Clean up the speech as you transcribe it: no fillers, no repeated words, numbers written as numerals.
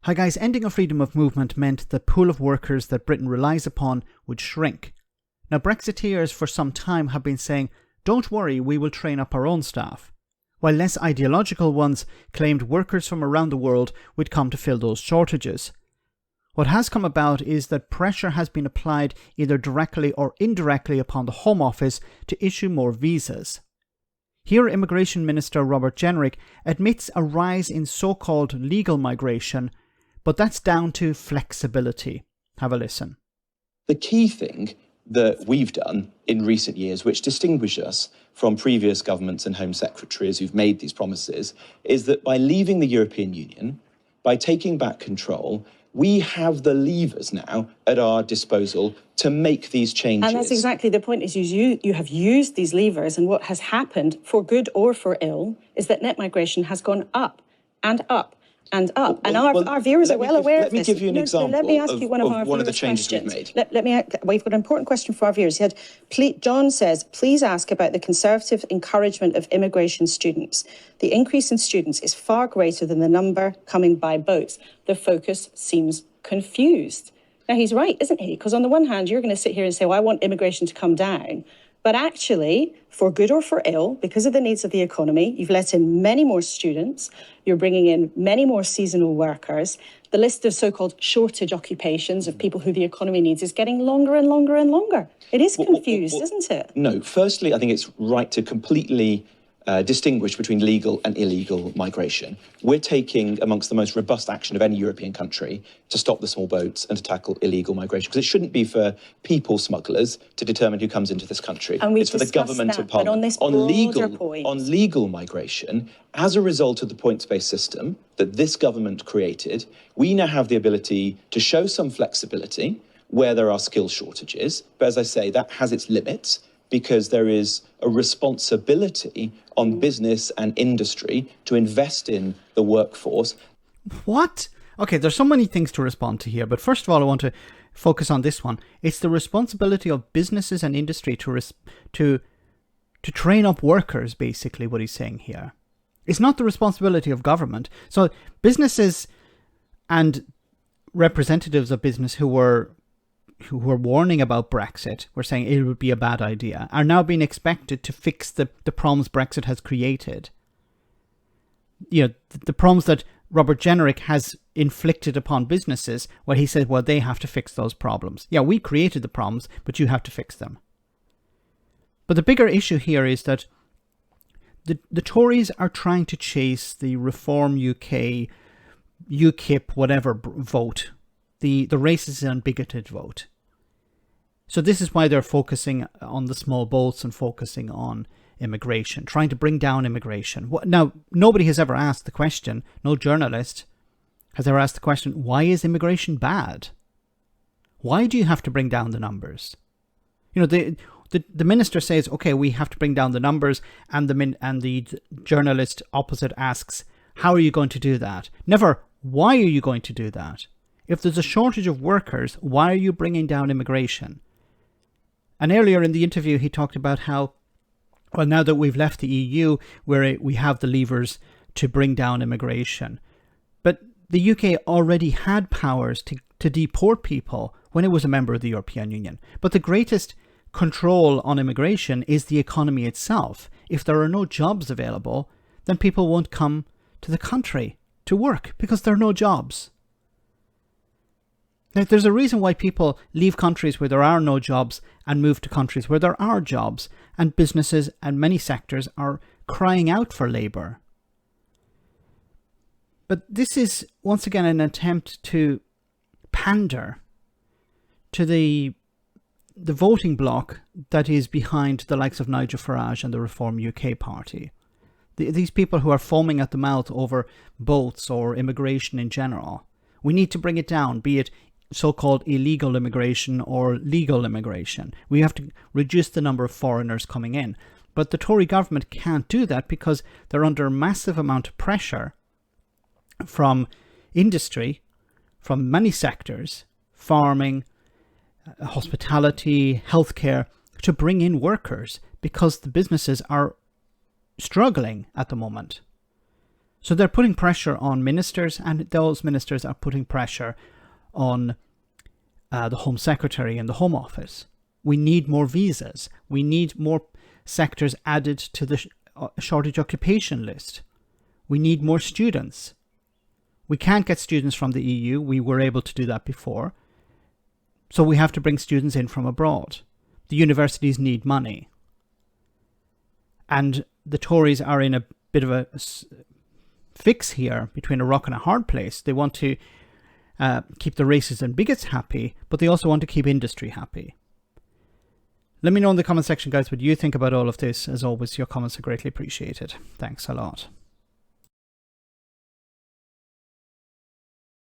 Hi guys, ending of freedom of movement meant the pool of workers that Britain relies upon would shrink. Now Brexiteers for some time have been saying, don't worry, we will train up our own staff, while less ideological ones claimed workers from around the world would come to fill those shortages. What has come about is that pressure has been applied either directly or indirectly upon the Home Office to issue more visas. Here, Immigration Minister Robert Jenrick admits a rise in so-called legal migration, but that's down to flexibility. Have a listen. The key thing that we've done in recent years, which distinguishes us from previous governments and Home Secretaries who've made these promises, is that by leaving the European Union, by taking back control, we have the levers now at our disposal to make these changes. And that's exactly the point, is you have used these levers, and what has happened, for good or for ill, is that net migration has gone up and up and up. Our viewers are well aware of this. Let me give you an example let me ask you one of the changes questions. we've made. We've got an important question for our viewers. John says, please ask about the Conservative encouragement of immigration students. The increase in students is far greater than the number coming by boats. The focus seems confused. Now, he's right, isn't he? Because on the one hand, you're going to sit here and say, well, I want immigration to come down. But actually, for good or for ill, because of the needs of the economy, you've let in many more students, you're bringing in many more seasonal workers. The list of so-called shortage occupations of people who the economy needs is getting longer and longer and longer. It is confused, isn't it? No, firstly, I think it's right to completely distinguish between legal and illegal migration. We're taking amongst the most robust action of any European country to stop the small boats and to tackle illegal migration, because it shouldn't be for people smugglers to determine who comes into this country. And it's for the government and parliament. On legal migration, as a result of the points-based system that this government created, we now have the ability to show some flexibility where there are skill shortages. But as I say, that has its limits, because there is a responsibility on business and industry to invest in the workforce. What? Okay, there's so many things to respond to here, but first of all, I want to focus on this one. It's the responsibility of businesses and industry to train up workers, basically, what he's saying here. It's not the responsibility of government. So businesses and representatives of business who were warning about Brexit, were saying it would be a bad idea, are now being expected to fix the problems Brexit has created. You know, the problems that Robert Jenrick has inflicted upon businesses, well, he said, well, they have to fix those problems. Yeah, we created the problems, but you have to fix them. But the bigger issue here is that the Tories are trying to chase the Reform UK, UKIP, whatever vote, the racist and bigoted vote. So this is why they're focusing on the small boats and focusing on immigration, trying to bring down immigration. Now, nobody has ever asked the question, no journalist has ever asked the question, why is immigration bad? Why do you have to bring down the numbers? You know, the minister says, okay, we have to bring down the numbers, and the journalist opposite asks, how are you going to do that? Never, why are you going to do that? If there's a shortage of workers, why are you bringing down immigration? And earlier in the interview, he talked about how, well, now that we've left the EU, we have the levers to bring down immigration. But the UK already had powers to deport people when it was a member of the European Union. But the greatest control on immigration is the economy itself. If there are no jobs available, then people won't come to the country to work because there are no jobs. Now, there's a reason why people leave countries where there are no jobs and move to countries where there are jobs, and businesses and many sectors are crying out for labour. But this is, once again, an attempt to pander to the voting bloc that is behind the likes of Nigel Farage and the Reform UK party. These people who are foaming at the mouth over boats or immigration in general. We need to bring it down, be it so-called illegal immigration or legal immigration. We have to reduce the number of foreigners coming in. But the Tory government can't do that because they're under a massive amount of pressure from industry, from many sectors, farming, hospitality, healthcare, to bring in workers because the businesses are struggling at the moment. So they're putting pressure on ministers, and those ministers are putting pressure on the Home Secretary and the Home Office. We need more visas. We need more sectors added to the shortage occupation list. We need more students. We can't get students from the EU. We were able to do that before. So we have to bring students in from abroad. The universities need money. And the Tories are in a bit of a fix here, between a rock and a hard place. They want to keep the racists and bigots happy, but they also want to keep industry happy. Let me know in the comment section, guys, what you think about all of this. As always, your comments are greatly appreciated. Thanks a lot.